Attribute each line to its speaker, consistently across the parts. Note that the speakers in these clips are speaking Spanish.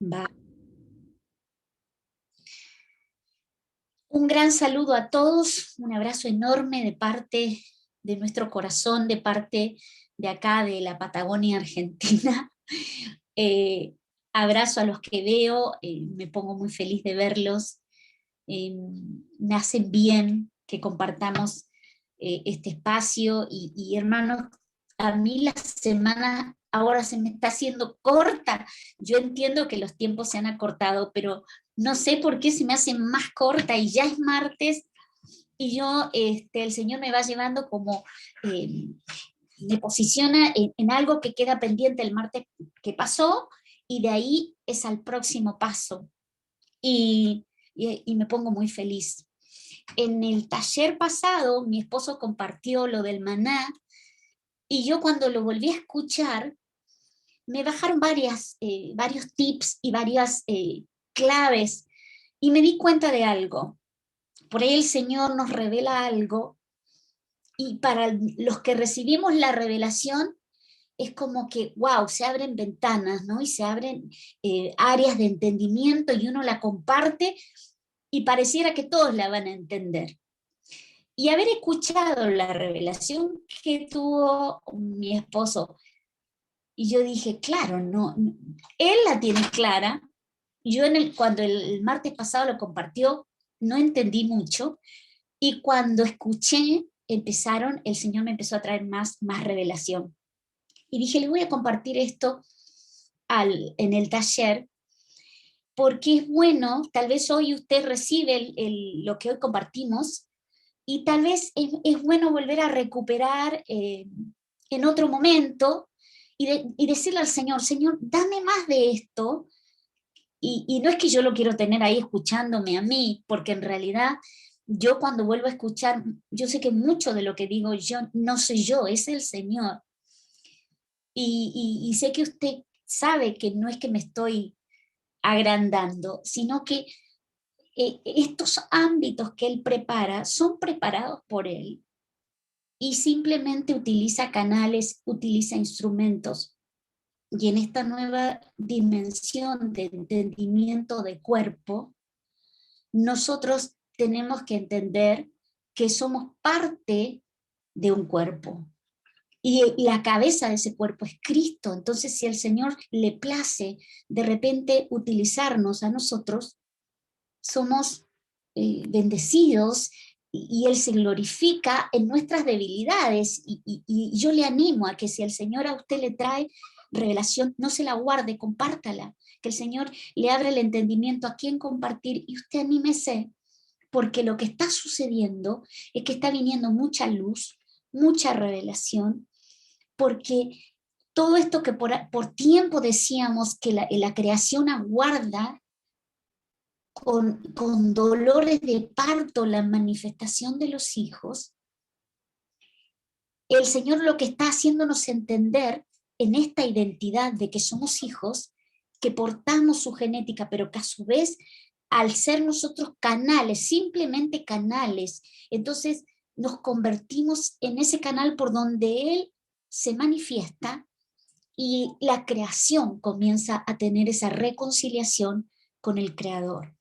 Speaker 1: Va. Un gran saludo a todos, un abrazo enorme de parte de nuestro corazón, de parte de acá, de la Patagonia Argentina. Eh, Abrazo a los que veo, me pongo muy feliz de verlos. Me hace bien que compartamos este espacio y hermanos, a mí la semana ahora se me está haciendo corta. Yo entiendo que los tiempos se han acortado, pero no sé por qué se me hace más corta y ya es martes y yo, el Señor me va llevando como, me posiciona en algo que queda pendiente el martes que pasó y de ahí es al próximo paso. Y me pongo muy feliz. En el taller pasado, mi esposo compartió lo del maná y yo cuando lo volví a escuchar, me bajaron varios tips y varias claves y me di cuenta de algo. Por ahí el Señor nos revela algo y para los que recibimos la revelación es como que, wow, se abren ventanas, ¿no? Y se abren áreas de entendimiento y uno la comparte y pareciera que todos la van a entender. Y haber escuchado la revelación que tuvo mi esposo, y yo dije, claro, no, él la tiene clara. Yo cuando el martes pasado lo compartió, no entendí mucho, y cuando escuché, el Señor me empezó a traer más revelación. Y dije, le voy a compartir esto en el taller, porque es bueno, tal vez hoy usted recibe lo que hoy compartimos, y tal vez es bueno volver a recuperar en otro momento y decirle al Señor, Señor, dame más de esto, y no es que yo lo quiero tener ahí escuchándome a mí, porque en realidad yo cuando vuelvo a escuchar, yo sé que mucho de lo que digo yo no soy yo, es el Señor. Y sé que usted sabe que no es que me estoy agrandando, sino que estos ámbitos que Él prepara son preparados por Él y simplemente utiliza canales, utiliza instrumentos. Y en esta nueva dimensión de entendimiento de cuerpo, nosotros tenemos que entender que somos parte de un cuerpo. Y la cabeza de ese cuerpo es Cristo. Entonces, si al Señor le place de repente utilizarnos a nosotros, somos bendecidos y Él se glorifica en nuestras debilidades. Y yo le animo a que si el Señor a usted le trae revelación, no se la guarde, compártala. Que el Señor le abra el entendimiento a quién compartir y usted anímese, porque lo que está sucediendo es que está viniendo mucha luz, mucha revelación, porque todo esto que por tiempo decíamos que la creación aguarda con dolores de parto la manifestación de los hijos, el Señor lo que está haciéndonos entender en esta identidad de que somos hijos, que portamos su genética, pero que a su vez, al ser nosotros canales, simplemente canales, entonces nos convertimos en ese canal por donde Él se manifiesta y la creación comienza a tener esa reconciliación con el Creador.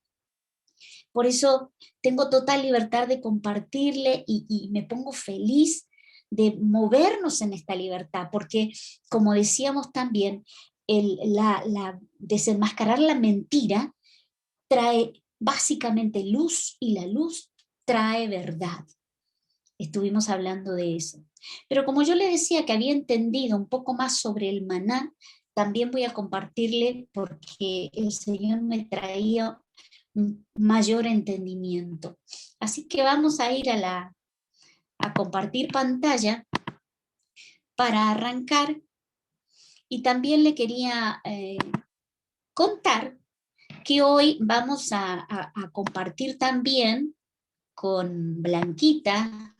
Speaker 1: Por eso tengo total libertad de compartirle y me pongo feliz de movernos en esta libertad, porque como decíamos también, desenmascarar la mentira trae básicamente luz y la luz trae verdad. Estuvimos hablando de eso. Pero como yo le decía que había entendido un poco más sobre el maná, también voy a compartirle porque el Señor me traía un mayor entendimiento. Así que vamos a ir a compartir pantalla para arrancar, y también le quería contar que hoy vamos a compartir también con Blanquita,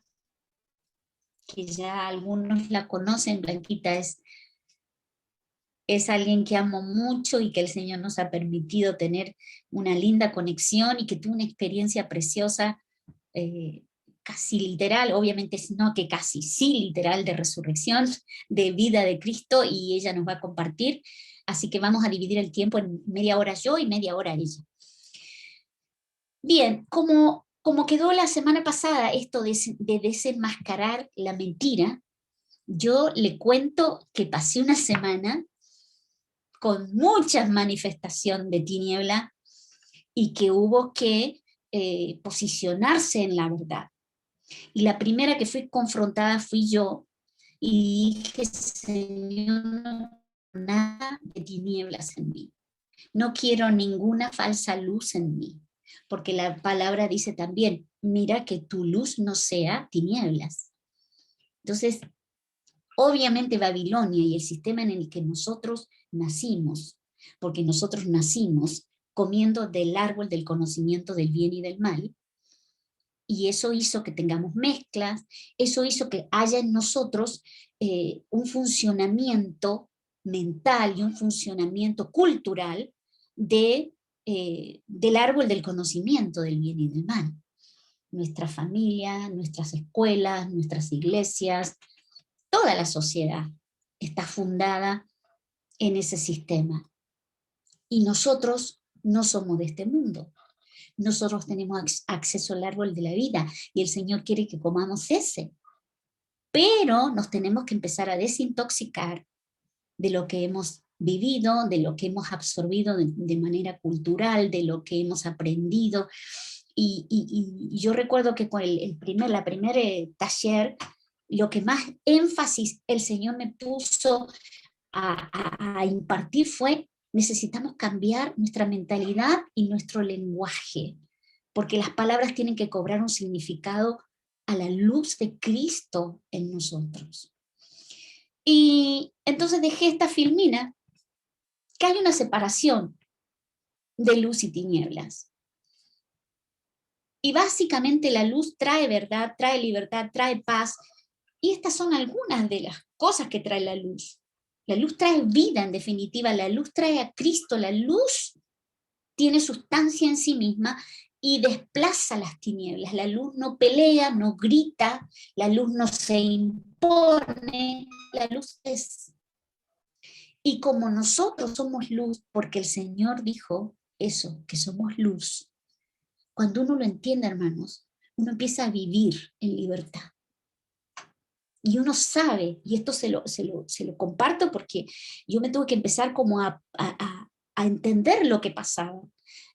Speaker 1: que ya algunos la conocen. Blanquita es alguien que amo mucho y que el Señor nos ha permitido tener una linda conexión y que tuvo una experiencia preciosa, casi literal, obviamente no que casi, sí literal, de resurrección, de vida de Cristo, y ella nos va a compartir. Así que vamos a dividir el tiempo en media hora yo y media hora ella. Bien, como quedó la semana pasada esto de desenmascarar la mentira, yo le cuento que pasé una semana con mucha manifestación de tiniebla y que hubo que posicionarse en la verdad. Y la primera que fui confrontada fui yo, y dije, Señor, no quiero nada de tinieblas en mí. No quiero ninguna falsa luz en mí, porque la palabra dice también, mira que tu luz no sea tinieblas. Entonces, obviamente Babilonia y el sistema en el que nosotros nacimos, porque nosotros nacimos comiendo del árbol del conocimiento del bien y del mal, y eso hizo que tengamos mezclas, eso hizo que haya en nosotros un funcionamiento mental y un funcionamiento cultural del árbol del conocimiento del bien y del mal. Nuestra familia, nuestras escuelas, nuestras iglesias, toda la sociedad está fundada en ese sistema. Y nosotros no somos de este mundo. Nosotros tenemos acceso al árbol de la vida y el Señor quiere que comamos ese. Pero nos tenemos que empezar a desintoxicar de lo que hemos vivido, de lo que hemos absorbido de manera cultural, de lo que hemos aprendido. Y yo recuerdo que con la primera taller, lo que más énfasis el Señor me puso a impartir fue: necesitamos cambiar nuestra mentalidad y nuestro lenguaje, porque las palabras tienen que cobrar un significado a la luz de Cristo en nosotros. Y entonces dejé esta filmina, que hay una separación de luz y tinieblas. Y básicamente la luz trae verdad, trae libertad, trae paz, y estas son algunas de las cosas que trae la luz. La luz trae vida, en definitiva, la luz trae a Cristo, la luz tiene sustancia en sí misma y desplaza las tinieblas. La luz no pelea, no grita, la luz no se impone, la luz es. Y como nosotros somos luz, porque el Señor dijo eso, que somos luz, cuando uno lo entiende, hermanos, uno empieza a vivir en libertad. Y uno sabe, y esto se lo comparto porque yo me tuve que empezar como a entender lo que pasaba.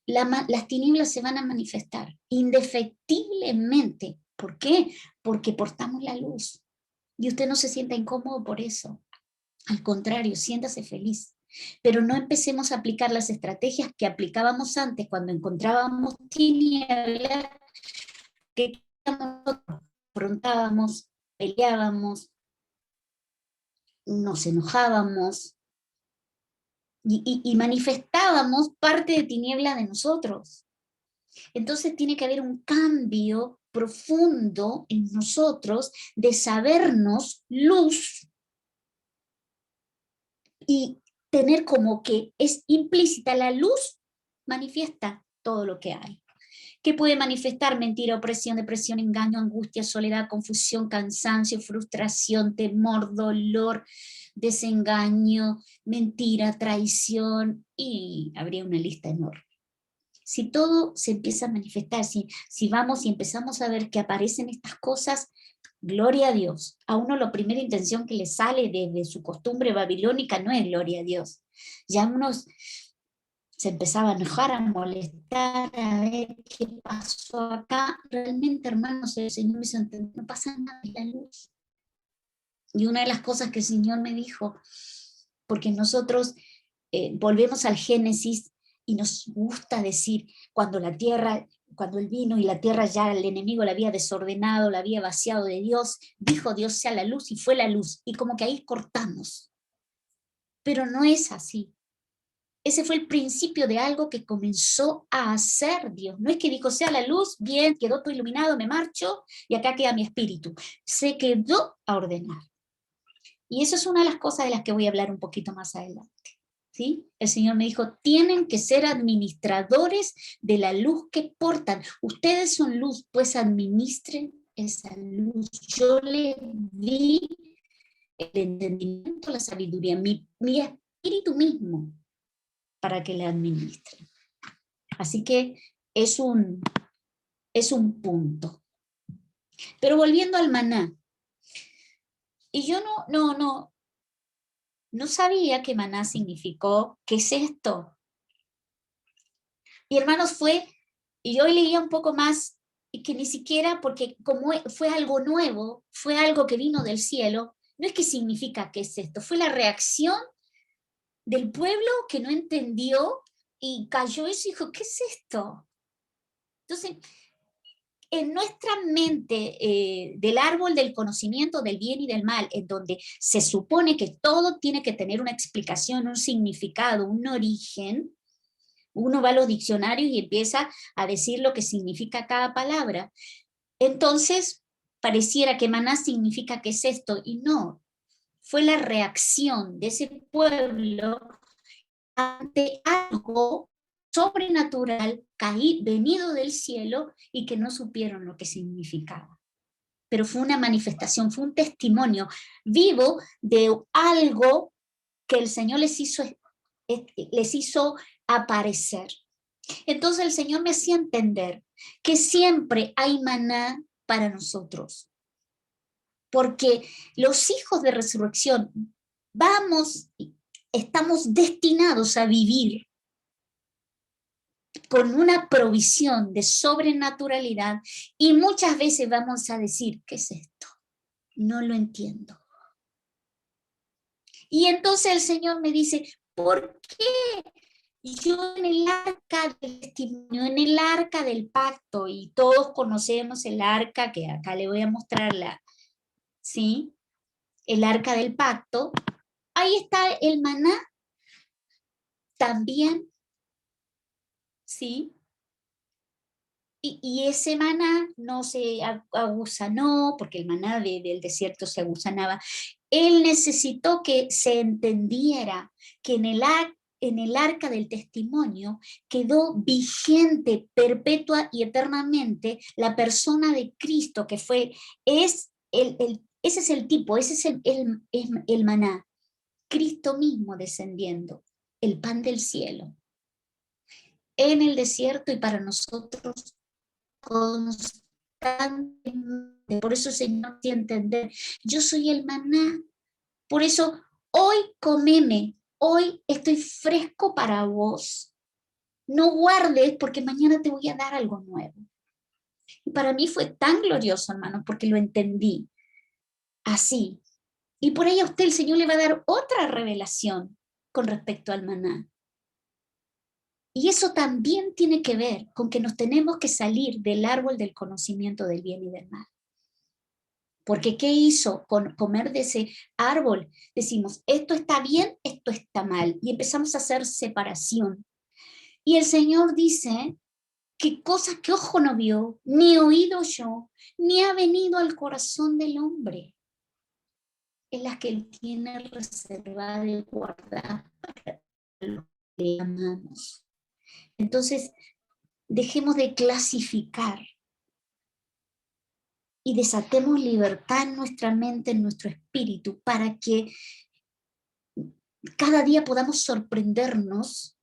Speaker 1: Las tinieblas se van a manifestar indefectiblemente. ¿Por qué? Porque portamos la luz. Y usted no se sienta incómodo por eso. Al contrario, siéntase feliz. Pero no empecemos a aplicar las estrategias que aplicábamos antes cuando encontrábamos tinieblas, que nosotros afrontábamos, peleábamos, nos enojábamos y manifestábamos parte de tiniebla de nosotros. Entonces tiene que haber un cambio profundo en nosotros de sabernos luz y tener como que es implícita la luz, manifiesta todo lo que hay. ¿Qué puede manifestar? Mentira, opresión, depresión, engaño, angustia, soledad, confusión, cansancio, frustración, temor, dolor, desengaño, mentira, traición, y habría una lista enorme. Si todo se empieza a manifestar, si vamos y empezamos a ver que aparecen estas cosas, gloria a Dios. A uno la primera intención que le sale desde su costumbre babilónica no es gloria a Dios. Ya unos se empezaba a enojar, a molestar, a ver qué pasó acá. Realmente, hermanos, el Señor me hizo entender, no pasa nada, es la luz. Y una de las cosas que el Señor me dijo, porque nosotros volvemos al Génesis y nos gusta decir, cuando Él vino y la tierra ya el enemigo la había desordenado, la había vaciado de Dios, dijo Dios sea la luz y fue la luz. Y como que ahí cortamos. Pero no es así. Ese fue el principio de algo que comenzó a hacer Dios. No es que dijo, sea la luz, bien, quedó todo iluminado, me marcho y acá queda mi espíritu. Se quedó a ordenar. Y eso es una de las cosas de las que voy a hablar un poquito más adelante. ¿Sí? El Señor me dijo, tienen que ser administradores de la luz que portan. Ustedes son luz, pues administren esa luz. Yo le di el entendimiento, la sabiduría. Mi espíritu mismo para que le administre. Así que es un punto. Pero volviendo al maná, y yo no sabía que maná significó, ¿qué es esto? Y hermanos, y yo leía un poco más, y que ni siquiera, porque como fue algo nuevo, fue algo que vino del cielo, no es que significa qué es esto, fue la reacción del pueblo que no entendió y cayó eso y dijo, ¿qué es esto? Entonces, en nuestra mente del árbol del conocimiento del bien y del mal, en donde se supone que todo tiene que tener una explicación, un significado, un origen, uno va a los diccionarios y empieza a decir lo que significa cada palabra. Entonces, pareciera que maná significa que es esto, y no, fue la reacción de ese pueblo ante algo sobrenatural, venido del cielo, y que no supieron lo que significaba. Pero fue una manifestación, fue un testimonio vivo de algo que el Señor les hizo aparecer. Entonces el Señor me hacía entender que siempre hay maná para nosotros, porque los hijos de resurrección estamos destinados a vivir con una provisión de sobrenaturalidad, y muchas veces vamos a decir, ¿qué es esto? No lo entiendo. Y entonces el Señor me dice, ¿por qué yo en el arca del testimonio, en el arca del pacto, y todos conocemos el arca, que acá le voy a mostrarla, ¿sí? El arca del pacto, ahí está el maná también, ¿sí? Y ese maná no se agusanó, porque el maná del desierto se agusanaba. Él necesitó que se entendiera que en el arca del testimonio quedó vigente perpetua y eternamente la persona de Cristo, que ese es el tipo, ese es el maná, Cristo mismo descendiendo, el pan del cielo, en el desierto y para nosotros constantemente. Por eso, Señor, te entender, yo soy el maná. Por eso, hoy comeme, hoy estoy fresco para vos. No guardes, porque mañana te voy a dar algo nuevo. Y para mí fue tan glorioso, hermano, porque lo entendí así. Y por ahí a usted el Señor le va a dar otra revelación con respecto al maná. Y eso también tiene que ver con que nos tenemos que salir del árbol del conocimiento del bien y del mal. Porque ¿qué hizo con comer de ese árbol? Decimos, esto está bien, esto está mal. Y empezamos a hacer separación. Y el Señor dice que cosas que ojo no vio, ni oído yo, ni ha venido al corazón del hombre, es las que Él tiene reservada y guardada para los que le amamos. Entonces, dejemos de clasificar y desatemos libertad en nuestra mente, en nuestro espíritu, para que cada día podamos sorprendernos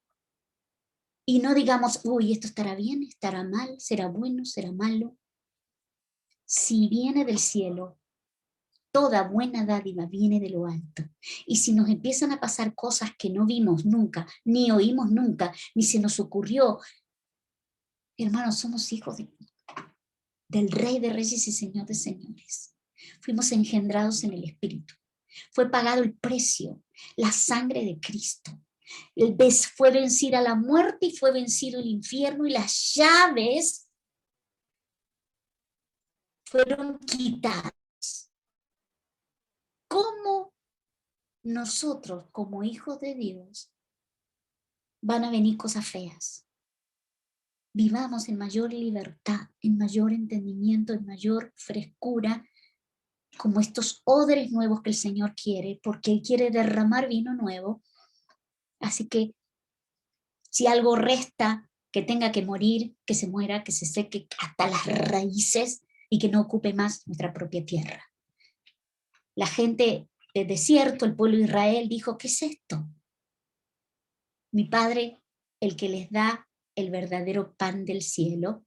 Speaker 1: y no digamos, uy, esto estará bien, estará mal, será bueno, será malo. Si viene del cielo, toda buena dádiva viene de lo alto. Y si nos empiezan a pasar cosas que no vimos nunca, ni oímos nunca, ni se nos ocurrió, hermanos, somos hijos del Rey de Reyes y Señor de Señores. Fuimos engendrados en el Espíritu. Fue pagado el precio, la sangre de Cristo. Fue vencida la muerte y fue vencido el infierno, y las llaves fueron quitadas. ¿Cómo nosotros, como hijos de Dios, van a venir cosas feas? Vivamos en mayor libertad, en mayor entendimiento, en mayor frescura, como estos odres nuevos que el Señor quiere, porque Él quiere derramar vino nuevo. Así que si algo resta, que tenga que morir, que se muera, que se seque hasta las raíces y que no ocupe más nuestra propia tierra. La gente del desierto, el pueblo de Israel, dijo, ¿qué es esto? Mi Padre, el que les da el verdadero pan del cielo,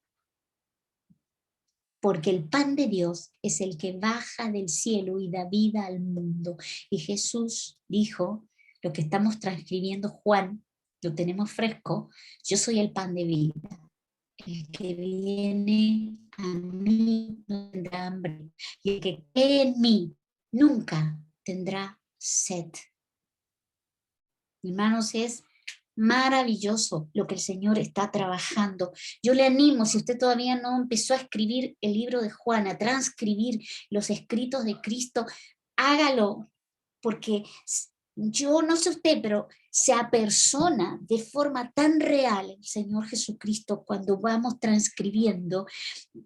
Speaker 1: porque el pan de Dios es el que baja del cielo y da vida al mundo. Y Jesús dijo, lo que estamos transcribiendo Juan, lo tenemos fresco, yo soy el pan de vida. El que viene a mí no tendrá hambre, y el que cree en mí nunca tendrá sed. Hermanos, es maravilloso lo que el Señor está trabajando. Yo le animo, si usted todavía no empezó a escribir el libro de Juan, a transcribir los escritos de Cristo, hágalo, porque yo no sé usted, pero se apersona de forma tan real el Señor Jesucristo cuando vamos transcribiendo,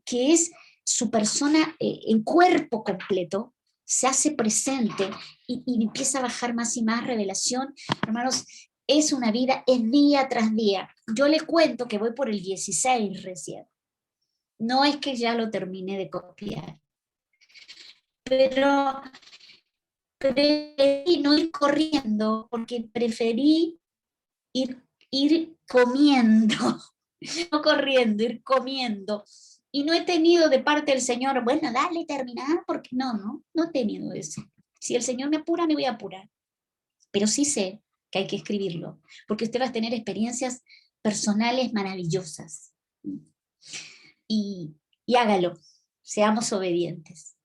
Speaker 1: que es su persona en cuerpo completo, se hace presente y empieza a bajar más y más revelación. Hermanos, es una vida, es día tras día. Yo le cuento que voy por el 16 recién. No es que ya lo terminé de copiar, pero preferí no ir corriendo porque preferí ir comiendo, no corriendo, ir comiendo. Y no he tenido de parte del Señor, bueno, dale, terminar, porque no he tenido eso. Si el Señor me apura, me voy a apurar. Pero sí sé que hay que escribirlo, porque usted va a tener experiencias personales maravillosas. Y hágalo, seamos obedientes.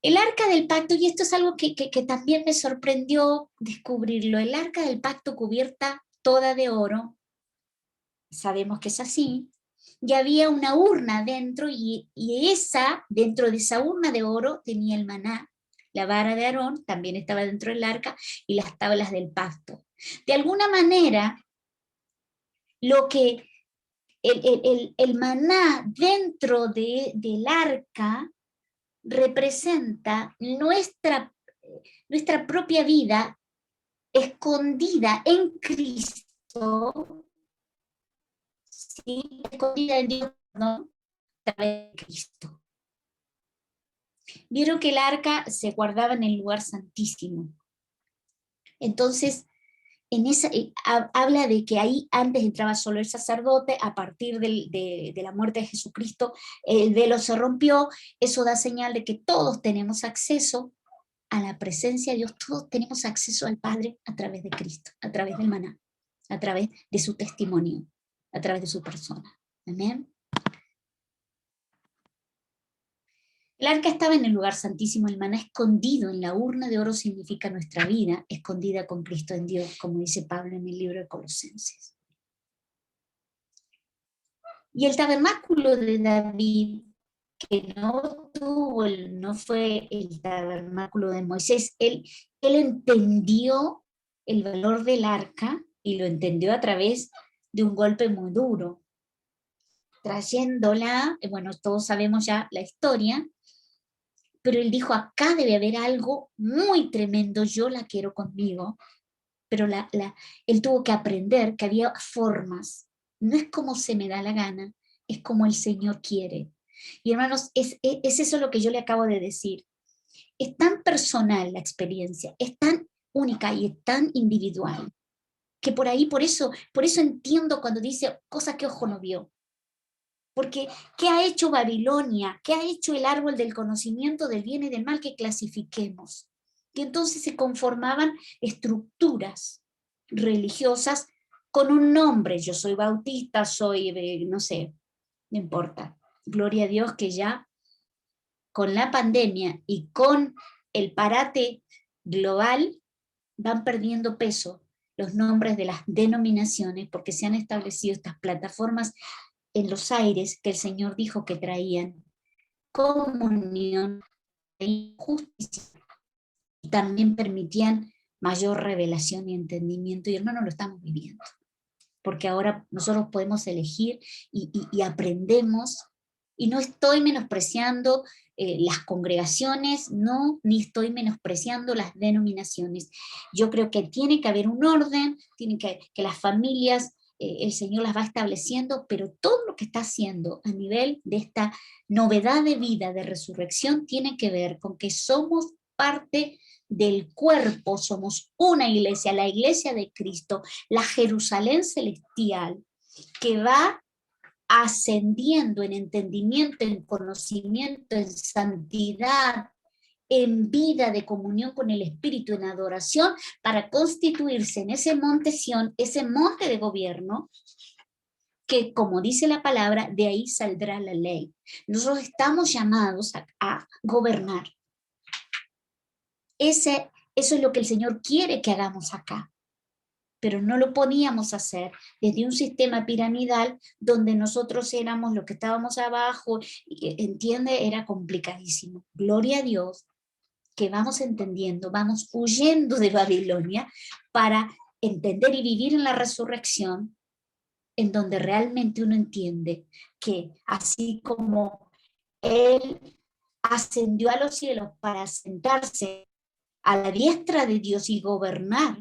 Speaker 1: El arca del pacto, y esto es algo que también me sorprendió descubrirlo, el arca del pacto cubierta toda de oro, sabemos que es así, y había una urna dentro, y dentro de esa urna de oro tenía el maná, la vara de Aarón también estaba dentro del arca, y las tablas del pacto. De alguna manera, lo que el maná dentro del arca representa nuestra propia vida escondida en Cristo, ¿sí? Escondida en Dios, ¿no? A través de Cristo. Vieron que el arca se guardaba en el lugar santísimo. Entonces, habla de que ahí antes entraba solo el sacerdote, a partir de la muerte de Jesucristo, el velo se rompió, eso da señal de que todos tenemos acceso a la presencia de Dios, todos tenemos acceso al Padre a través de Cristo, a través del maná, a través de su testimonio, a través de su persona. Amén. El arca estaba en el lugar santísimo, el maná escondido en la urna de oro significa nuestra vida escondida con Cristo en Dios, como dice Pablo en el libro de Colosenses. Y el tabernáculo de David, que no fue el tabernáculo de Moisés, él entendió el valor del arca y lo entendió a través de un golpe muy duro, trayéndola, bueno, todos sabemos ya la historia, pero él dijo, acá debe haber algo muy tremendo, yo la quiero conmigo, pero él tuvo que aprender que había formas, no es como se me da la gana, es como el Señor quiere. Y hermanos, es eso lo que yo le acabo de decir. Es tan personal la experiencia, es tan única y es tan individual, que por eso entiendo cuando dice cosas que ojo no vio. Porque, ¿qué ha hecho Babilonia? ¿Qué ha hecho el árbol del conocimiento del bien y del mal que clasifiquemos? Que entonces se conformaban estructuras religiosas con un nombre. Yo soy bautista, soy, no sé, no importa. Gloria a Dios que ya con la pandemia y con el parate global van perdiendo peso los nombres de las denominaciones porque se han establecido estas plataformas en los aires que el Señor dijo que traían comunión y justicia y también permitían mayor revelación y entendimiento, y hermano, lo estamos viviendo, porque ahora nosotros podemos elegir y aprendemos, y no estoy menospreciando las congregaciones, no, ni estoy menospreciando las denominaciones. Yo creo que tiene que haber un orden, tiene que las familias, el Señor las va estableciendo, pero todo lo que está haciendo a nivel de esta novedad de vida, de resurrección, tiene que ver con que somos parte del cuerpo, somos una iglesia, la iglesia de Cristo, la Jerusalén celestial, que va ascendiendo en entendimiento, en conocimiento, en santidad, en vida de comunión con el Espíritu, en adoración, para constituirse en ese monte Sión, ese monte de gobierno, que como dice la palabra, de ahí saldrá la ley. Nosotros estamos llamados a gobernar. Eso es lo que el Señor quiere que hagamos acá, pero no lo podíamos hacer desde un sistema piramidal donde nosotros éramos los que estábamos abajo, y, entiende, era complicadísimo. Gloria a Dios que vamos entendiendo, vamos huyendo de Babilonia para entender y vivir en la resurrección, en donde realmente uno entiende que así como Él ascendió a los cielos para sentarse a la diestra de Dios y gobernar,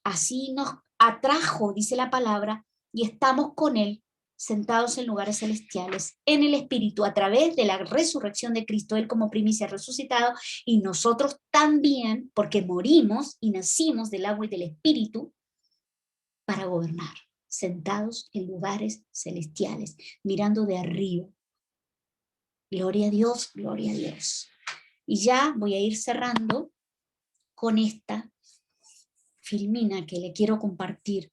Speaker 1: así nos atrajo, dice la palabra, y estamos con Él sentados en lugares celestiales, en el Espíritu, a través de la resurrección de Cristo, Él como primicia resucitado, y nosotros también, porque morimos y nacimos del agua y del Espíritu, para gobernar, sentados en lugares celestiales, mirando de arriba. Gloria a Dios, gloria a Dios. Y ya voy a ir cerrando con esta filmina que le quiero compartir.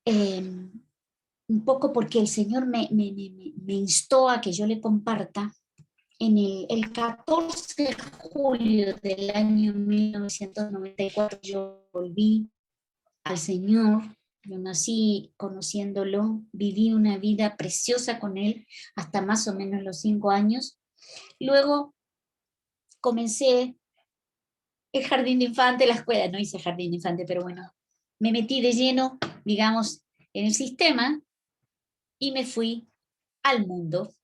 Speaker 1: Un poco porque el Señor me instó a que yo le comparta. En el 14 de julio del año 1994 yo volví al Señor. Yo nací conociéndolo, viví una vida preciosa con Él hasta más o menos los 5 años. Luego comencé el jardín de infante, la escuela, no hice jardín de infante, pero bueno, me metí de lleno, digamos, en el sistema y me fui al mundo.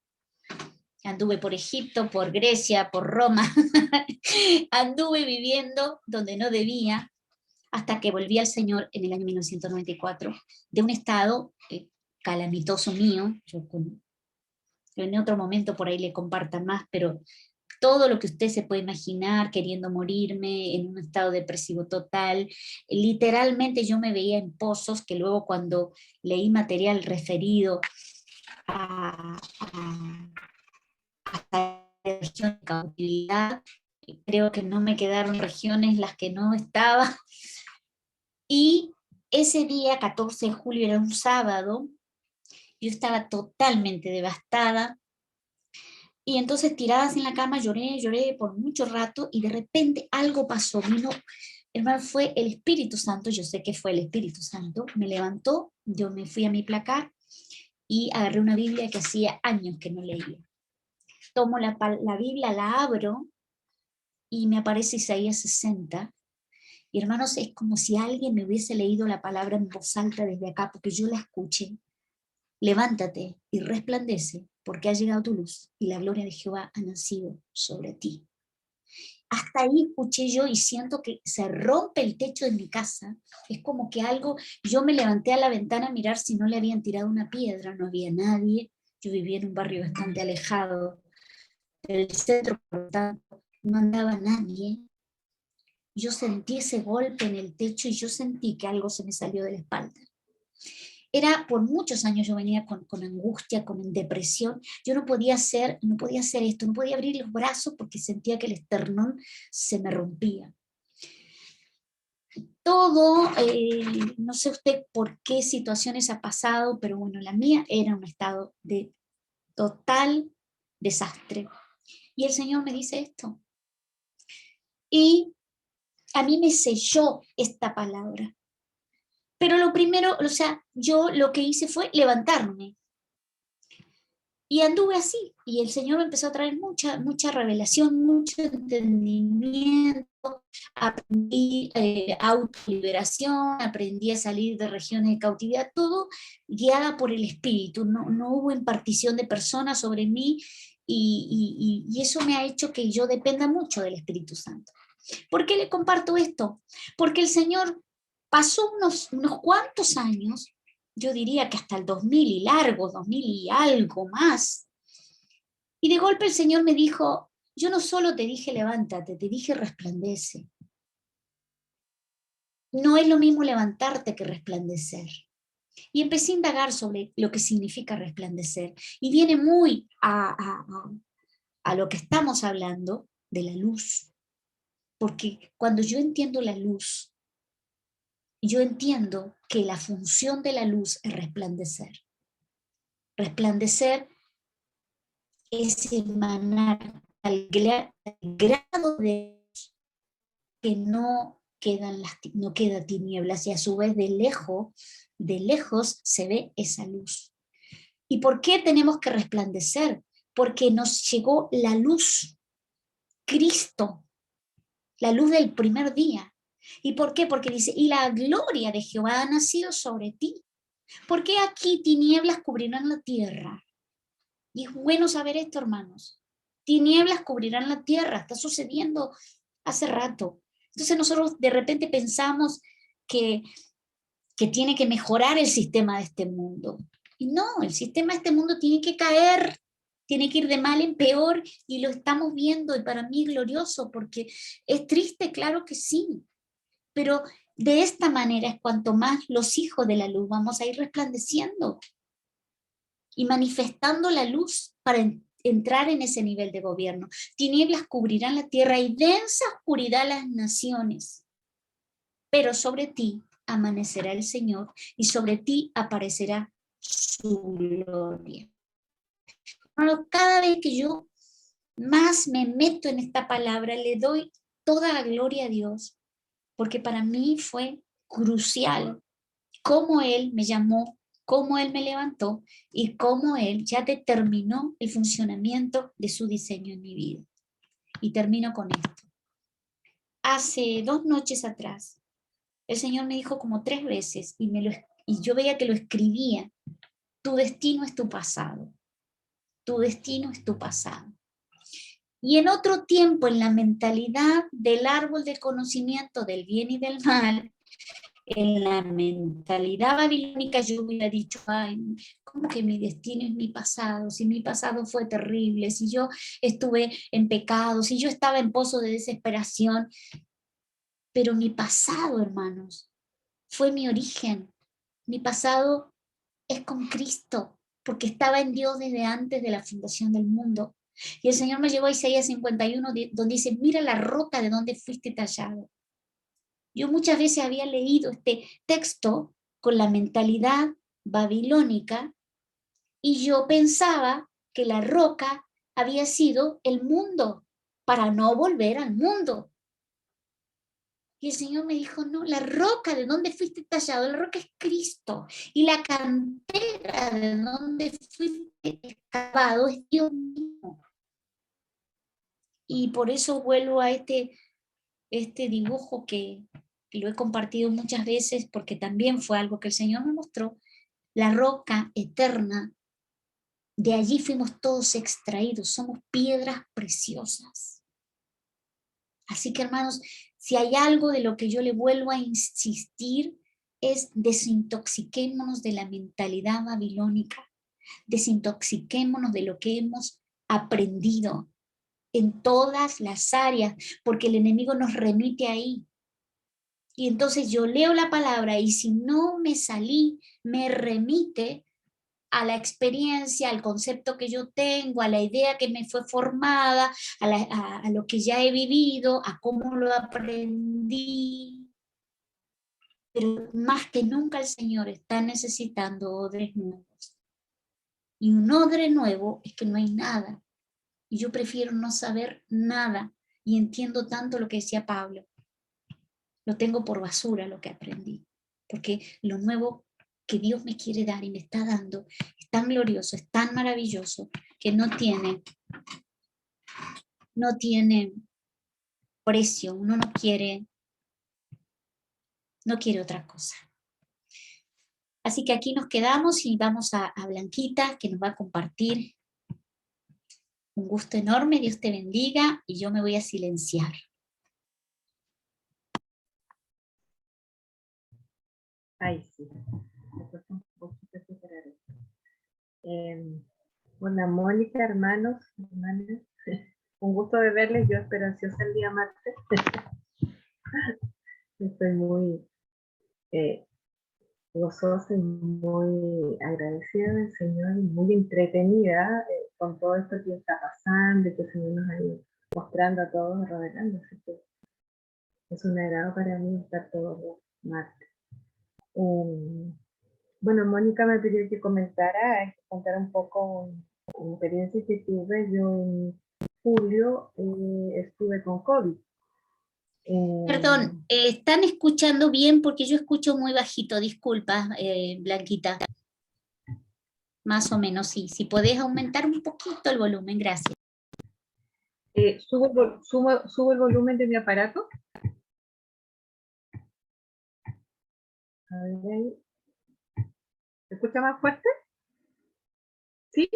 Speaker 1: Anduve por Egipto, por Grecia, por Roma, anduve viviendo donde no debía, hasta que volví al Señor en el año 1994, de un estado calamitoso mío. Yo en otro momento por ahí le compartan más, pero todo lo que usted se puede imaginar, queriendo morirme, en un estado depresivo total. Literalmente yo me veía en pozos, que luego cuando leí material referido a la región de cautividad, creo que no me quedaron regiones las que no estaba. Y ese día, 14 de julio, era un sábado, yo estaba totalmente devastada, y entonces tiradas en la cama lloré por mucho rato, y de repente algo pasó, vino, hermano, fue el Espíritu Santo, yo sé que fue el Espíritu Santo, me levantó, yo me fui a mi placar, y agarré una Biblia que hacía años que no leía. Tomo la Biblia, la abro, y me aparece Isaías 60, y hermanos, es como si alguien me hubiese leído la palabra en voz alta desde acá, porque yo la escuché. Levántate y resplandece, porque ha llegado tu luz, y la gloria de Jehová ha nacido sobre ti. Hasta ahí escuché yo, y siento que se rompe el techo de mi casa. Es como que algo, yo me levanté a la ventana a mirar si no le habían tirado una piedra, no había nadie. Yo vivía en un barrio bastante alejado del centro, por lo tanto, no andaba nadie. Yo sentí ese golpe en el techo y yo sentí que algo se me salió de la espalda. Era, por muchos años yo venía con angustia, con depresión. Yo no podía hacer esto, no podía abrir los brazos porque sentía que el esternón se me rompía. Todo, no sé usted por qué situaciones ha pasado, pero bueno, la mía era un estado de total desastre. Y el Señor me dice esto. Y a mí me selló esta palabra. Pero lo primero, o sea, yo lo que hice fue levantarme. Y anduve así, y el Señor me empezó a traer mucha revelación, mucho entendimiento, aprendí autoliberación, aprendí a salir de regiones de cautividad, todo guiada por el Espíritu, no hubo impartición de personas sobre mí, y eso me ha hecho que yo dependa mucho del Espíritu Santo. ¿Por qué le comparto esto? Porque el Señor pasó unos cuantos años, yo diría que hasta el 2000 y largo, 2000 y algo más. Y de golpe el Señor me dijo, Yo no solo te dije levántate, te dije resplandece. No es lo mismo levantarte que resplandecer. Y empecé a indagar sobre lo que significa resplandecer. Y viene muy a lo que estamos hablando de la luz. Porque cuando yo entiendo la luz, yo entiendo que la función de la luz es resplandecer. Resplandecer es emanar al grado de que no queda tinieblas, y a su vez de lejos se ve esa luz. ¿Y por qué tenemos que resplandecer? Porque nos llegó la luz, Cristo, la luz del primer día. ¿Y por qué? Porque dice, y la gloria de Jehová ha nacido sobre ti. ¿Por qué aquí tinieblas cubrirán la tierra? Y es bueno saber esto, hermanos. Tinieblas cubrirán la tierra, está sucediendo hace rato. Entonces nosotros de repente pensamos que, que tiene que mejorar el sistema de este mundo. Y no, el sistema de este mundo tiene que caer, tiene que ir de mal en peor, y lo estamos viendo, y para mí glorioso, porque es triste, claro que sí, pero de esta manera es cuanto más los hijos de la luz vamos a ir resplandeciendo y manifestando la luz para entrar en ese nivel de gobierno. Tinieblas cubrirán la tierra y densa oscuridad las naciones, pero sobre ti amanecerá el Señor y sobre ti aparecerá su gloria. Bueno, cada vez que yo más me meto en esta palabra, le doy toda la gloria a Dios, porque para mí fue crucial cómo Él me llamó, cómo Él me levantó y cómo Él ya determinó el funcionamiento de su diseño en mi vida. Y termino con esto. Hace 2 noches atrás, el Señor me dijo como 3 veces, y yo veía que lo escribía: tu destino es tu pasado, tu destino es tu pasado. Y en otro tiempo, en la mentalidad del árbol del conocimiento del bien y del mal, en la mentalidad babilónica, yo hubiera dicho, ay, ¿cómo que mi destino es mi pasado? Si mi pasado fue terrible, si yo estuve en pecado, si yo estaba en pozo de desesperación. Pero mi pasado, hermanos, fue mi origen. Mi pasado es con Cristo, porque estaba en Dios desde antes de la fundación del mundo. Y el Señor me llevó a Isaías 51, donde dice, mira la roca de donde fuiste tallado. Yo muchas veces había leído este texto con la mentalidad babilónica, y yo pensaba que la roca había sido el mundo, para no volver al mundo. Y el Señor me dijo, no, la roca de donde fuiste tallado, la roca es Cristo. Y la cantera de donde fuiste excavado es Dios mismo. Y por eso vuelvo a este dibujo que lo he compartido muchas veces, porque también fue algo que el Señor me mostró. La roca eterna, de allí fuimos todos extraídos, somos piedras preciosas. Así que, hermanos, si hay algo de lo que yo le vuelvo a insistir, es desintoxiquémonos de la mentalidad babilónica, desintoxiquémonos de lo que hemos aprendido en todas las áreas, porque el enemigo nos remite ahí. Y entonces yo leo la palabra, y si no me salí, me remite a la experiencia, al concepto que yo tengo, a la idea que me fue formada, a lo que ya he vivido, a cómo lo aprendí. Pero más que nunca el Señor está necesitando odres nuevos. Y un odre nuevo es que no hay nada. Y yo prefiero no saber nada. Y entiendo tanto lo que decía Pablo. Lo tengo por basura lo que aprendí. Porque lo nuevo que Dios me quiere dar y me está dando es tan glorioso, es tan maravilloso, que no tiene precio. Uno no quiere otra cosa. Así que aquí nos quedamos y vamos a Blanquita, que nos va a compartir. Un gusto enorme, Dios te bendiga, y yo me voy a silenciar.
Speaker 2: Ay, sí, me cuesta un poquito superar esto. Hola, Mónica, hermanos, hermanas. Un gusto de verles, yo esperanciosa el día martes. Estoy muy gozosa y muy agradecida del Señor y muy entretenida con todo esto que está pasando y que el Señor nos ha ido mostrando a todos, revelando. Así que es un agrado para mí estar todos los martes. Bueno, Mónica me pidió que comentara, que contara un poco una experiencia que tuve. Yo en julio estuve con COVID.
Speaker 1: Perdón, ¿están escuchando bien? Porque yo escucho muy bajito, disculpa, Blanquita. Más o menos, sí. Si podés aumentar un poquito el volumen, gracias.
Speaker 2: Subo el volumen de mi aparato. A ver ahí. ¿Se escucha más fuerte? ¿Sí?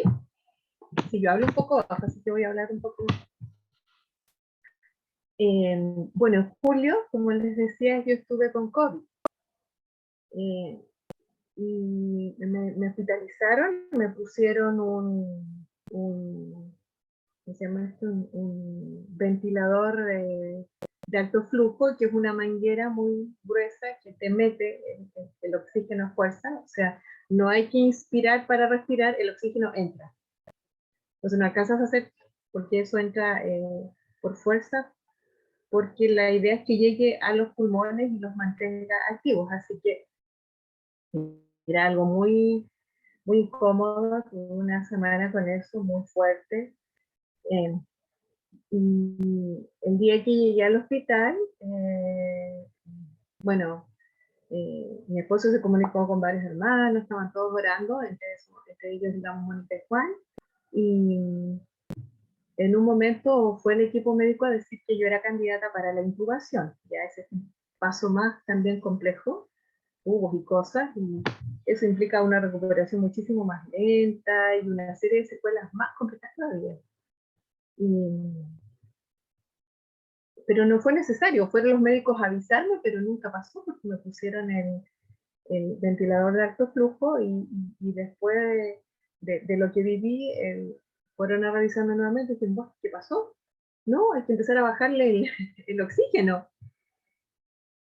Speaker 2: Sí, yo hablo un poco bajo, así que voy a hablar un poco más. Bueno, en julio, como les decía, yo estuve con COVID. Y me hospitalizaron, me pusieron ¿cómo se llama esto? Un ventilador de alto flujo, que es una manguera muy gruesa que te mete el oxígeno a fuerza, o sea, no hay que inspirar para respirar, el oxígeno entra. Entonces no alcanzas a hacer, porque eso entra por fuerza, porque la idea es que llegue a los pulmones y los mantenga activos, así que era algo muy, muy incómodo, una semana con eso muy fuerte. Eh, y el día que llegué al hospital, bueno, mi esposo se comunicó con varios hermanos, estaban todos orando, entre ellos, digamos, Mónica y Juan, y en un momento fue el equipo médico a decir que yo era candidata para la intubación. Ya ese es un paso más también complejo, jugos y cosas, y eso implica una recuperación muchísimo más lenta y una serie de secuelas más complejas todavía. Pero no fue necesario, fueron los médicos a avisarme, pero nunca pasó porque me pusieron el ventilador de alto flujo y después de lo que viví, fueron a revisarme nuevamente y dicen, ¿qué pasó? No, hay que empezar a bajarle el oxígeno.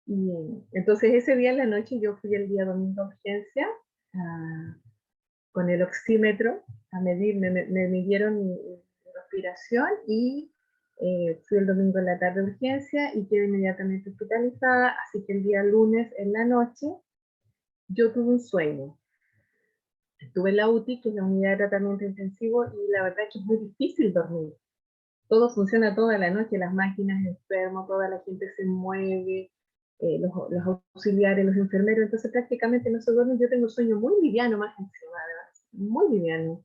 Speaker 2: Y entonces ese día en la noche yo fui el día domingo a urgencia con el oxímetro a medir, me midieron mi respiración y fui el domingo en la tarde a urgencia y quedé inmediatamente hospitalizada, así que el día lunes en la noche yo tuve un sueño. Estuve en la UTI, que es la unidad de tratamiento intensivo, y la verdad es que es muy difícil dormir. Todo funciona toda la noche, las máquinas enfermas, toda la gente se mueve, los auxiliares, los enfermeros, entonces prácticamente no se duermen. Yo tengo un sueño muy liviano más encima, además, muy liviano.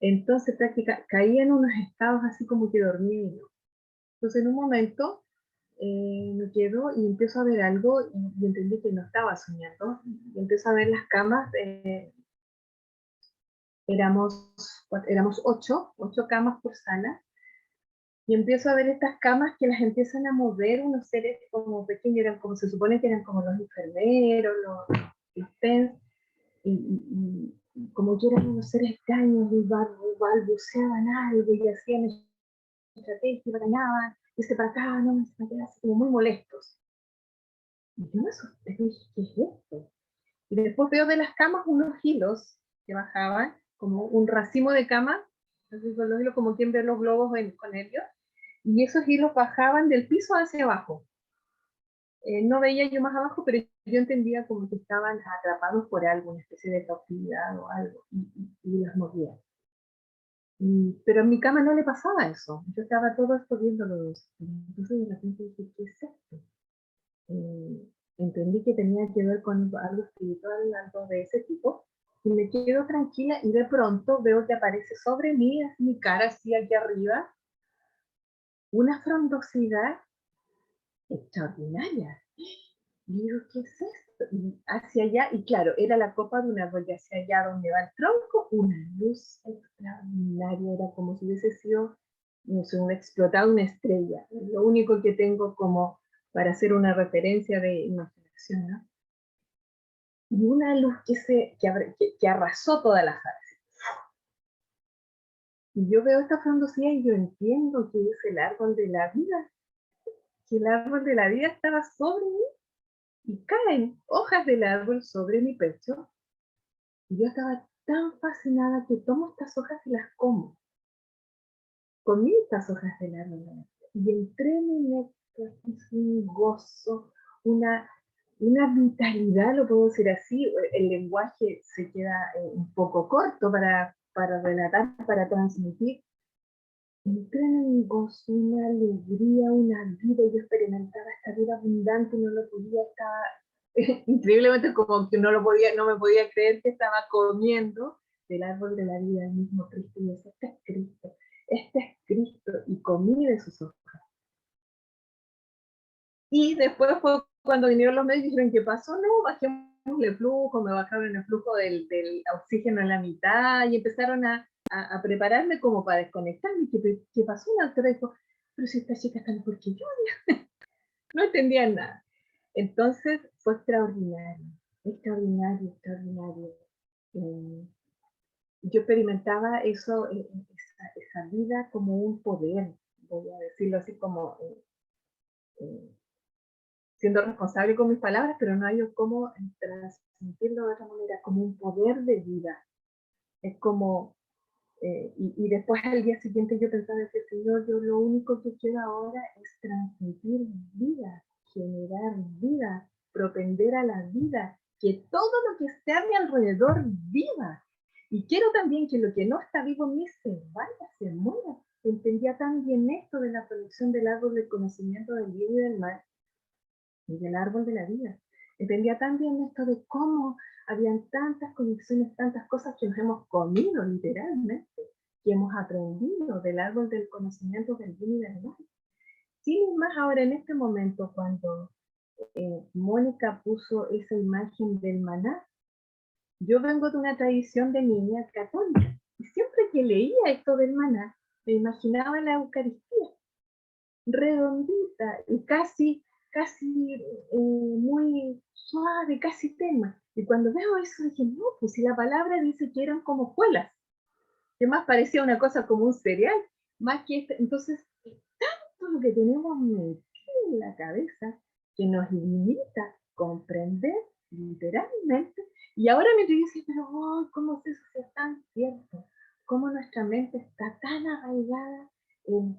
Speaker 2: Entonces prácticamente caía en unos estados así como que dormía y no. Entonces en un momento me quedo y empiezo a ver algo y entendí que no estaba soñando. Y empiezo a ver las camas, éramos ocho camas por sala, y empiezo a ver estas camas que las empiezan a mover unos seres como pequeños, eran como, se supone que eran como los enfermeros, los TENS, y como que eran unos seres extraños y balbuceaban algo y hacían estrategia, y barañaban, y se para acá, no, se para allá, así como muy molestos. Y yo me asusté, y dije, ¿qué es esto? Y después veo de las camas unos hilos que bajaban, como un racimo de camas, así con los hilos como quien ve los globos con ellos, y esos hilos bajaban del piso hacia abajo. No veía yo más abajo, pero yo entendía como que estaban atrapados por algo, una especie de cautividad o algo, y las movía. Pero a mi cama no le pasaba eso. Yo estaba todo esto viéndolo. Entonces de repente dije, ¿qué es esto? Entendí que tenía que ver con algo espiritual, algo de ese tipo, y me quedo tranquila y de pronto veo que aparece sobre mí, mi cara así aquí arriba, una frondosidad extraordinaria. Y digo, ¿qué es esto? Y hacia allá, y claro, era la copa de un árbol, y hacia allá donde va el tronco, una luz extraordinaria, era como si hubiese sido, no sé, explotado una estrella. Lo único que tengo como para hacer una referencia de imaginación, ¿no? Y una luz que arrasó toda la sala. Y yo veo esta frondosía y yo entiendo que es el árbol de la vida, que el árbol de la vida estaba sobre mí y caen hojas del árbol sobre mi pecho. Y yo estaba tan fascinada que tomo estas hojas y las como. Comí estas hojas del árbol y entré en un éxtasis, un gozo, una, una vitalidad, lo puedo decir así. El lenguaje se queda un poco corto para relatar, para transmitir. Entré en un gozo, una alegría, una vida. Yo experimentaba esta vida abundante, no lo podía estar, increíblemente como que no me podía creer que estaba comiendo del árbol de la vida, el mismo Cristo. Y decía, este es Cristo, y comí de sus ojos. Y después fue cuando vinieron los médicos y dijeron, ¿qué pasó? No, bajemos el flujo, me bajaron el flujo del oxígeno en la mitad y empezaron a prepararme como para desconectarme. ¿Qué pasó? La doctora dijo, pero si esta chica está mejor que yo, no entendían nada. Entonces fue extraordinario, extraordinario, extraordinario. Eh, yo experimentaba eso, esa vida como un poder, voy a decirlo así como eh, siendo responsable con mis palabras, pero no hay cómo transmitirlo de otra manera, como un poder de vida. Es como, y después al día siguiente yo pensaba, decir, Señor, yo lo único que quiero ahora es transmitir vida, generar vida, propender a la vida, que todo lo que esté a mi alrededor viva. Y quiero también que lo que no está vivo en mí se vaya, se muera. Entendía tan bien esto de la conexión del árbol del conocimiento del bien y del mal, y del árbol de la vida. Entendía también esto de cómo habían tantas conexiones, tantas cosas que nos hemos comido literalmente, que hemos aprendido del árbol del conocimiento del bien y del mal. Sin más ahora en este momento, cuando Mónica puso esa imagen del maná, yo vengo de una tradición de niña católica, y siempre que leía esto del maná, me imaginaba la Eucaristía, redondita y casi muy suave, casi tenue. Y cuando veo eso dije, no, pues si la palabra dice que eran como hojuelas, que más parecía una cosa como un cereal, más que este. Entonces, es tanto lo que tenemos metido en la cabeza que nos limita a comprender literalmente. Y ahora me dice, pero oh, ¿cómo es eso si es tan cierto? ¿Cómo nuestra mente está tan arraigada en,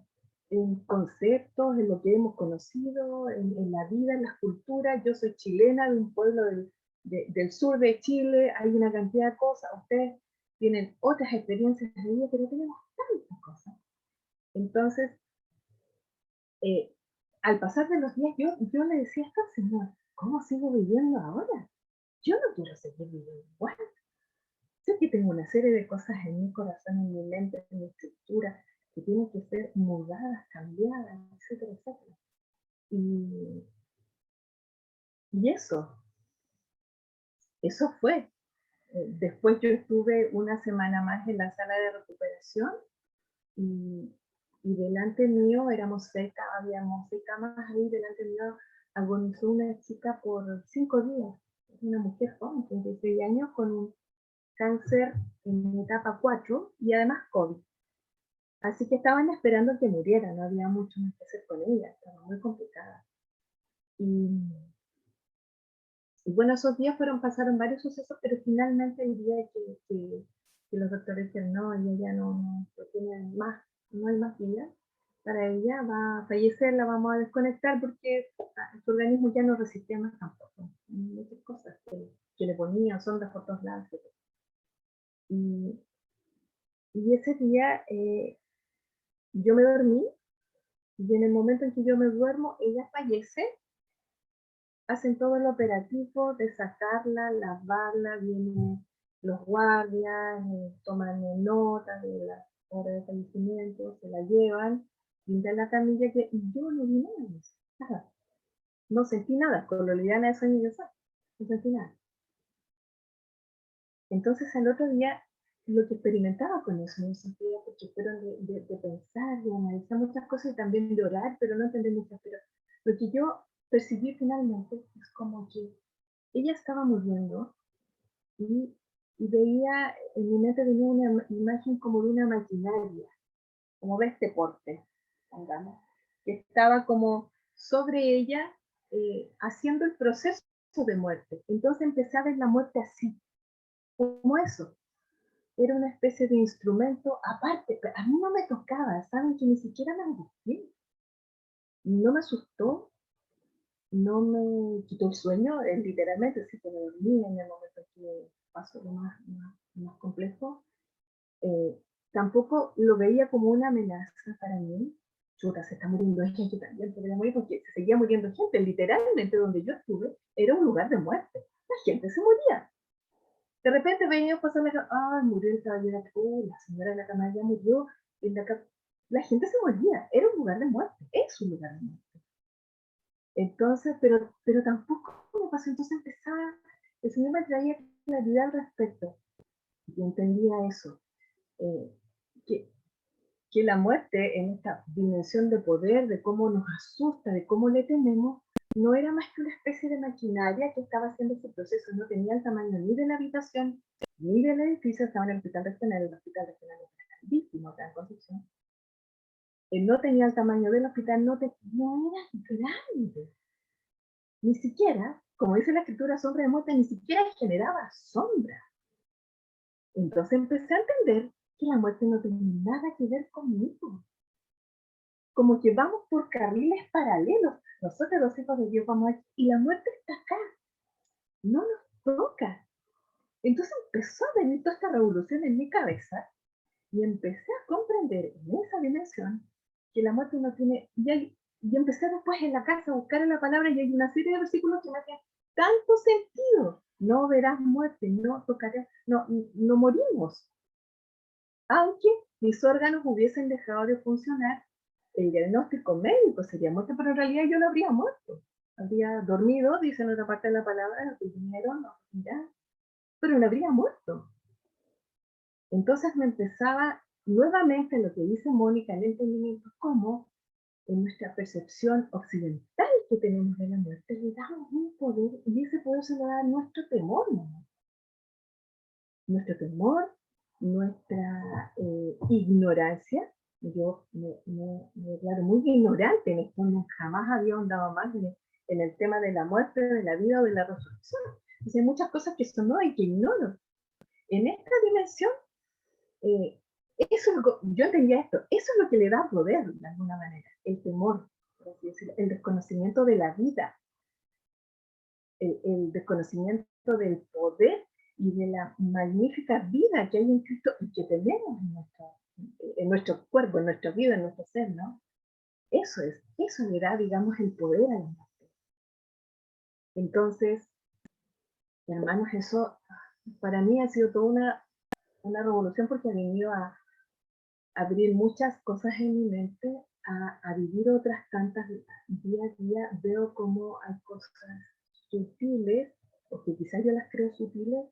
Speaker 2: en conceptos, en lo que hemos conocido, en la vida, en las culturas? Yo soy chilena, de un pueblo del sur de Chile, hay una cantidad de cosas. Ustedes tienen otras experiencias de vida, pero tenemos tantas cosas. Entonces, eh, al pasar de los días, yo le decía esto al Señor, ¿cómo sigo viviendo ahora? Yo no quiero seguir viviendo igual. Sé que tengo una serie de cosas en mi corazón, en mi mente, en mi estructura, que tienen que ser mudadas, cambiadas, etcétera, etcétera. Y eso fue. Después yo estuve una semana más en la sala de recuperación y, y delante mío habíamos 6 camas ahí, delante mío agonizó una chica por 5 días, una mujer joven, 36 años, con un cáncer en etapa 4 y además COVID. Así que estaban esperando que muriera, no había mucho más que hacer con ella, estaba muy complicada. Y bueno, esos días pasaron varios sucesos, pero finalmente el día que los doctores dijeron, no, ella ya no tiene más, no hay más vida para ella, va a fallecer, la vamos a desconectar porque su organismo ya no resistía más tampoco. Muchas cosas que le ponían, sondas por todos lados. Y, y ese día yo me dormí y en el momento en que yo me duermo, ella fallece. Hacen todo el operativo de sacarla, lavarla, vienen los guardias, toman nota de la hora de fallecimiento, se la llevan, limpian la camilla, y yo no vi nada de eso, nada. No sentí nada, con lo liviana de sueño yo soy, no sentí nada. Entonces al otro día, lo que experimentaba con eso, no sentía, porque fueron de pensar, de analizar muchas cosas y también de orar, pero no entender muchas, pero lo que yo percibí finalmente es como que ella estaba muriendo y y veía, en mi mente venía una imagen como de una maquinaria, como de este porte, pongamos, que estaba como sobre ella haciendo el proceso de muerte. Entonces empecé a ver la muerte así, como eso. Era una especie de instrumento aparte, pero a mí no me tocaba, ¿saben? Que ni siquiera me angustié, no me asustó, no me quitó el sueño, literalmente, sí que me dormí en el momento que pasó lo más complejo. Tampoco lo veía como una amenaza para mí. Chuta, se está muriendo gente, yo también podría morir, porque se seguía muriendo gente. Literalmente, donde yo estuve, era un lugar de muerte. La gente se moría. De repente veía pasar la cama, ay, murió el caballero, oh, la señora de la cama ya murió, en la gente se moría, era un lugar de muerte, es un lugar de muerte. Entonces, pero tampoco me pasó, entonces empezaba, el Señor me traía claridad al respecto, y entendía eso, eh, que, que la muerte en esta dimensión de poder, de cómo nos asusta, de cómo le tememos, no era más que una especie de maquinaria que estaba haciendo ese proceso, no tenía el tamaño ni de la habitación, ni del edificio, estaba en el hospital regional es grandísimo acá en Concepción, no tenía el tamaño del hospital, no era grande, ni siquiera, como dice la escritura, sombra de muerte, ni siquiera generaba sombra. Entonces empecé a entender que la muerte no tenía nada que ver conmigo. Como que vamos por carriles paralelos. Nosotros los hijos de Dios vamos aquí y la muerte está acá. No nos toca. Entonces empezó a venir toda esta revolución en mi cabeza y empecé a comprender en esa dimensión que la muerte no tiene... Y empecé después en la casa a buscar en la palabra y hay una serie de versículos que me hacían tanto sentido. No verás muerte, no tocarás, no morimos. Aunque mis órganos hubiesen dejado de funcionar, el diagnóstico médico sería muerte, pero en realidad yo no habría muerto. Habría dormido, dice en otra parte de la palabra, el dinero no, ya, pero no habría muerto. Entonces me empezaba nuevamente lo que dice Mónica, el entendimiento, cómo en nuestra percepción occidental que tenemos de la muerte le damos un poder y ese poder se lo da nuestro temor, ¿no? Nuestro temor, nuestra ignorancia. Yo me declaro muy ignorante en esto, jamás había ahondado más en el tema de la muerte, de la vida o de la resurrección. Entonces hay muchas cosas que son y que ignoro. En esta dimensión, eso es yo entendía esto, eso es lo que le da poder, de alguna manera, el temor, por así decirlo, el desconocimiento de la vida, el desconocimiento del poder y de la magnífica vida que hay en Cristo y que tenemos en nuestro cuerpo, en nuestra vida, en nuestro ser, ¿no? Eso le da, digamos, el poder a la muerte. Entonces, hermanos, eso para mí ha sido toda una revolución porque ha venido a abrir muchas cosas en mi mente, a vivir otras tantas día a día. Veo cómo hay cosas sutiles, o que quizás yo las creo sutiles,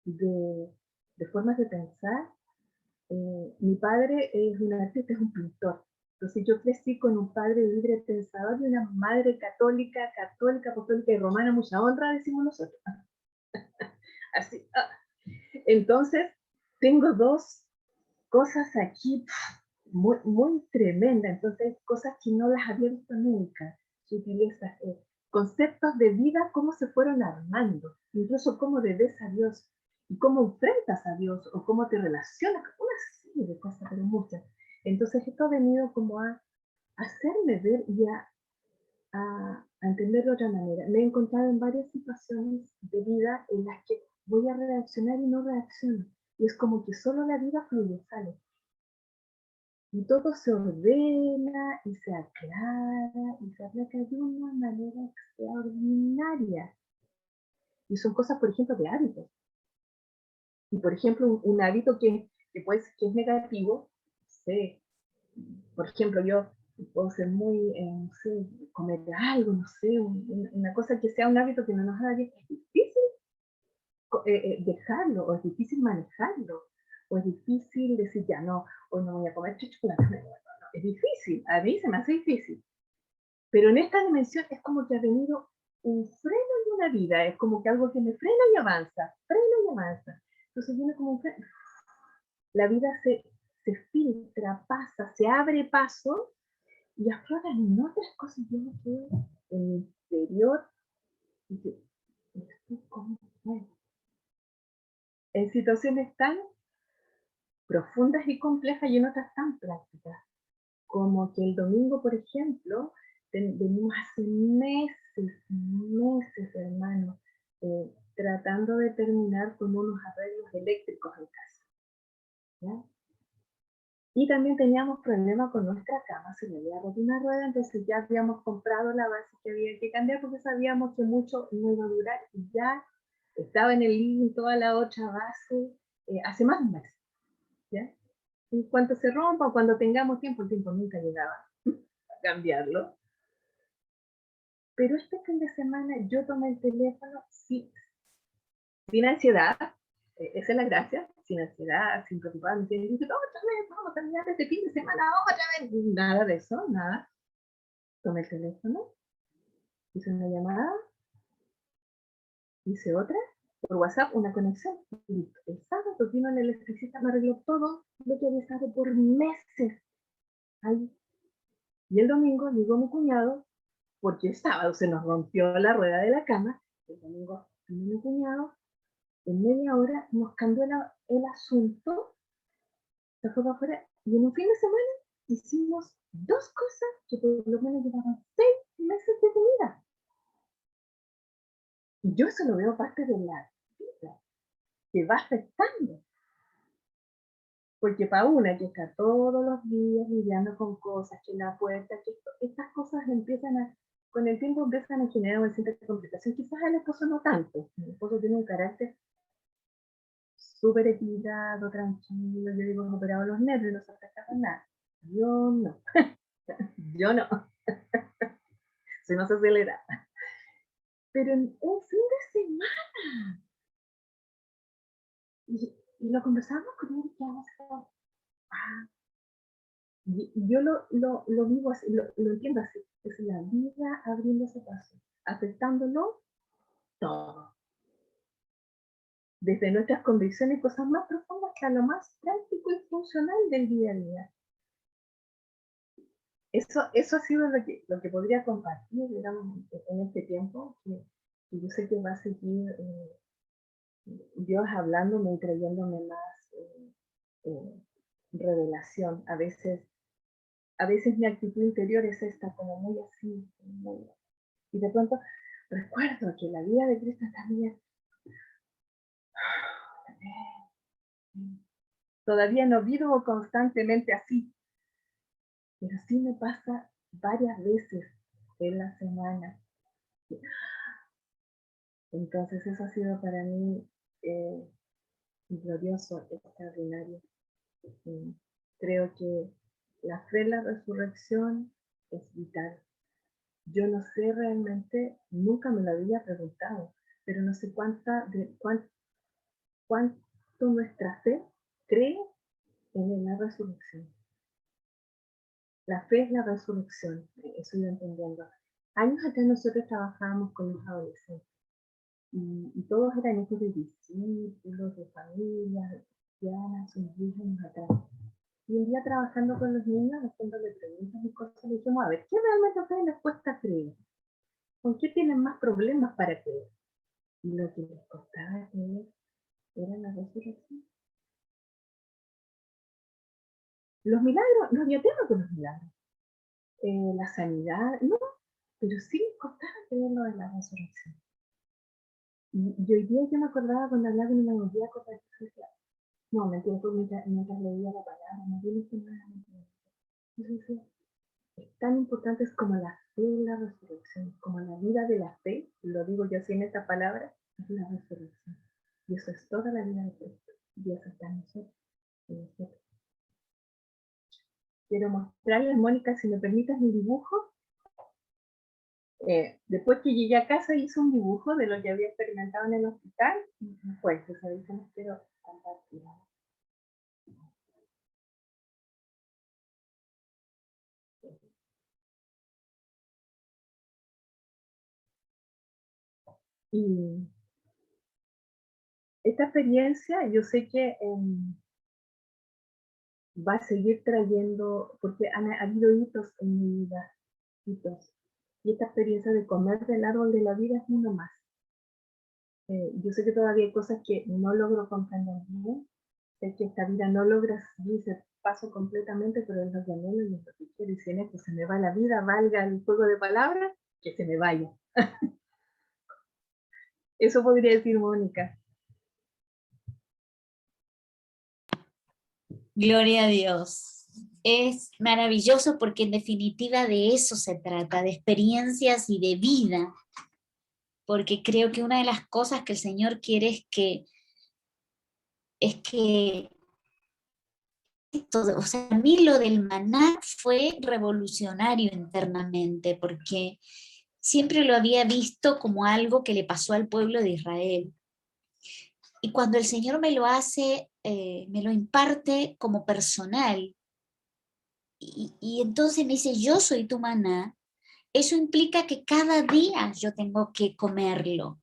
Speaker 2: de formas de pensar. Mi padre es un artista, es un pintor. Entonces yo crecí con un padre libre pensador y una madre católica, apostólica y romana, mucha honra, decimos nosotros. Así. Entonces, tengo dos cosas aquí muy, muy tremendas, entonces cosas que no las había visto nunca, sutilezas, conceptos de vida, cómo se fueron armando, incluso cómo debes a Dios, y cómo enfrentas a Dios, o cómo te relacionas, una serie de cosas, pero muchas. Entonces esto ha venido como a hacerme ver y a entender de otra manera. Me he encontrado en varias situaciones de vida en las que voy a reaccionar y no reacciono, y es como que solo la vida fluye, sale. Y todo se ordena y se aclara y se aplica de una manera extraordinaria. Y son cosas, por ejemplo, de hábitos. Y, por ejemplo, un hábito que es negativo, no sé, por ejemplo, yo puedo ser muy, no sé, comer algo, no sé, una cosa que sea un hábito que no nos haga bien. Es difícil dejarlo, o es difícil manejarlo, o es difícil decir, ya no, hoy no voy a comer chocolate. Es difícil, a mí se me hace difícil. Pero en esta dimensión es como que ha venido un freno en una vida, es como que algo que me frena y avanza, Entonces viene como un la vida se filtra, pasa, se abre paso y afloran otras cosas. Yo me quedo en mi interior y yo, ¿esto cómo fue? En situaciones tan profundas y complejas y en otras tan prácticas, como que el domingo, por ejemplo, venimos hace meses, hermano, tratando de terminar con unos arreglos eléctricos en casa, ¿ya? Y también teníamos problemas con nuestra cama, se le había roto una rueda, entonces ya habíamos comprado la base que había que cambiar porque sabíamos que mucho no iba a durar y ya estaba en el living toda la otra base hace más de un mes, ¿ya? En cuanto se rompa, cuando tengamos tiempo, el tiempo nunca llegaba a cambiarlo. Pero este fin de semana yo tomé el teléfono sin ansiedad, esa es la gracia, sin ansiedad, sin preocuparme, sin decir, otra vez, vamos a terminar este fin de semana, otra vez, nada de eso, nada. Tomé el teléfono, hice una llamada, hice otra, por WhatsApp, una conexión, y el sábado vino el electricista, me arregló todo lo que había estado por meses ahí. Y el domingo llegó mi cuñado, porque el sábado se nos rompió la rueda de la cama, el domingo vino mi cuñado, en media hora nos cambió el asunto, se fue para afuera, y en un fin de semana hicimos dos cosas que por lo menos llevaban 6 meses de comida. Y yo eso lo veo parte de la vida, que va afectando. Porque para una que está todos los días lidiando con cosas, que la puerta, que estas cosas con el tiempo empiezan a generar una cierta complicación. Quizás el esposo no tanto. Mi esposo tiene un carácter súper equilibrado, tranquilo. Yo digo, no operaba los nervios, no se afectaba nada. Yo no. Yo no. Soy más acelerada. Pero en un fin de semana. Y lo conversamos con él, que y yo lo vivo así, lo entiendo así. Es la vida abriendo ese paso, afectándolo todo. Desde nuestras convicciones, cosas más profundas, hasta lo más práctico y funcional del día a día. Eso ha sido lo que podría compartir, digamos, en este tiempo, que yo sé que va a seguir Dios hablándome y trayéndome más revelación. A veces mi actitud interior es esta, como muy así, y de pronto recuerdo que la vida de Cristo también, todavía no vivo constantemente así, pero sí me pasa varias veces en la semana. Entonces eso ha sido para mí glorioso, extraordinario. Creo que la fe en la resurrección es vital. Yo no sé realmente, nunca me lo había preguntado, pero no sé cuánto nuestra fe cree en la resurrección. La fe es la resurrección, eso iba entendiendo. Años atrás nosotros trabajábamos con los adolescentes y todos eran hijos de discípulos, de familias, de cristianas, unos 10 años atrás. Y un día trabajando con los niños, haciéndole preguntas y cosas, le dijimos, a ver, ¿qué realmente a ustedes les cuesta creer? ¿Con qué tienen más problemas para creer? Y lo que les costaba creer era la resurrección. Los milagros, no había tema con los milagros. La sanidad, no, pero sí les costaba creer lo de la resurrección. Y hoy día yo me acordaba cuando hablaba y me volvía a acordar que decía, no, mentira, fue mientras leía la palabra, no viene nada. Entonces, es tan importante es como la fe y la resurrección, como la vida de la fe, lo digo yo así en esta palabra, es la resurrección. Y eso es toda la vida de Cristo. Y eso está en nosotros. Quiero mostrarles, Mónica, si me permites, mi dibujo. Después que llegué a casa hice un dibujo de lo que había experimentado en el hospital y pues esa vez les quiero compartir. Y esta experiencia yo sé que va a seguir trayendo, porque ha habido hitos en mi vida, hitos. Y esta experiencia de comer del árbol de la vida es uno más. Yo sé que todavía hay cosas que no logro comprender bien, sé que esta vida no logra seguir ese paso completamente, pero es lo que anhelo y es lo que quiero. Y si en esto se me va la vida, valga el juego de palabras, que se me vaya. Eso podría decir Mónica.
Speaker 1: Gloria a Dios. Es maravilloso porque en definitiva de eso se trata, de experiencias y de vida. Porque creo que una de las cosas que el Señor quiere es que o sea, a mí lo del maná fue revolucionario internamente, porque siempre lo había visto como algo que le pasó al pueblo de Israel. Y cuando el Señor me lo hace, me lo imparte como personal, y entonces me dice, yo soy tu maná, eso implica que cada día yo tengo que comerlo,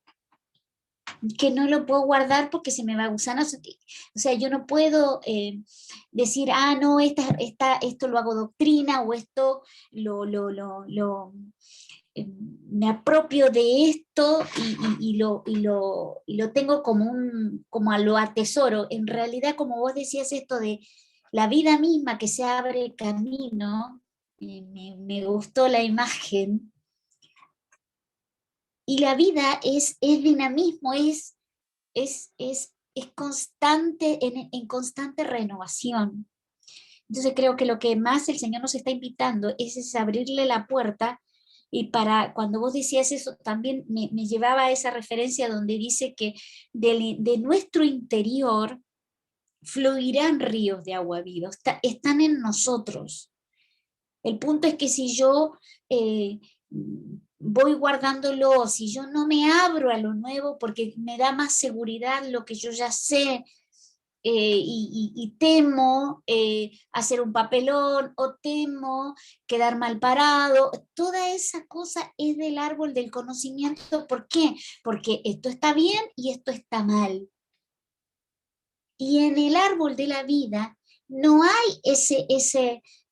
Speaker 1: que no lo puedo guardar porque se me va a gusano. O sea, yo no puedo decir, ah, no, esto lo hago doctrina o esto lo me apropio de esto y lo tengo como lo atesoro. En realidad, como vos decías esto de la vida misma que se abre camino, me gustó la imagen. Y la vida es dinamismo, es constante, en constante renovación. Entonces creo que lo que más el Señor nos está invitando es abrirle la puerta, y para cuando vos decías eso también me llevaba a esa referencia donde dice que de nuestro interior fluirán ríos de agua viva, están en nosotros. El punto es que si yo eh, voy guardándolo, si yo no me abro a lo nuevo porque me da más seguridad lo que yo ya sé, y temo hacer un papelón o temo quedar mal parado, toda esa cosa es del árbol del conocimiento. ¿Por qué? Porque esto está bien y esto está mal. Y en el árbol de la vida no hay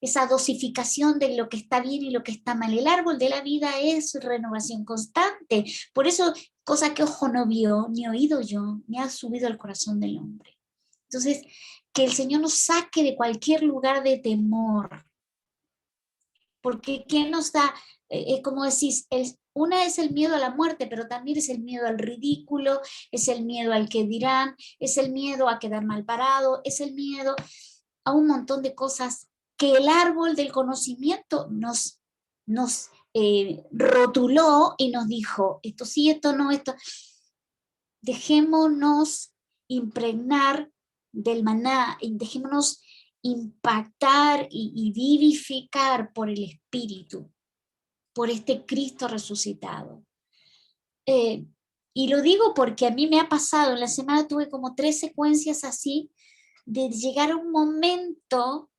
Speaker 1: esa dosificación de lo que está bien y lo que está mal. El árbol de la vida es renovación constante. Por eso, cosa que ojo no vio, ni oído yo, ni ha subido al corazón del hombre. Entonces, que el Señor nos saque de cualquier lugar de temor. Porque ¿qué nos da? Como decís, una es el miedo a la muerte, pero también es el miedo al ridículo, es el miedo al que dirán, es el miedo a quedar mal parado, es el miedo a un montón de cosas que el árbol del conocimiento nos rotuló y nos dijo, esto sí, esto no, esto. Dejémonos impregnar del maná, y dejémonos impactar y vivificar por el Espíritu, por este Cristo resucitado. Y lo digo porque a mí me ha pasado, en la semana tuve como 3 secuencias así, de llegar a un momento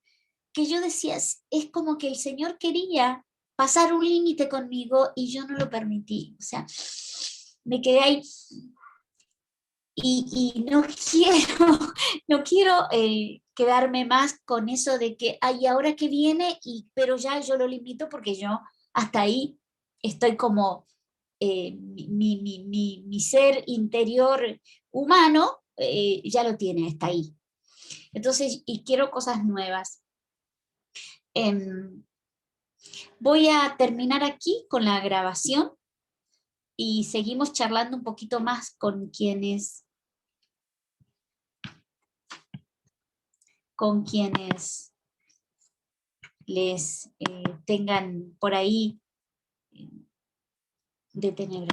Speaker 1: que yo decía, es como que el Señor quería pasar un límite conmigo y yo no lo permití. O sea, me quedé ahí y no quiero, no quiero quedarme más con eso de que, ay, ahora que viene, pero ya yo lo limito porque yo hasta ahí estoy como mi ser interior humano ya lo tiene, está ahí. Entonces, y quiero cosas nuevas. Voy a terminar aquí con la grabación y seguimos charlando un poquito más con quienes les tengan por ahí de tener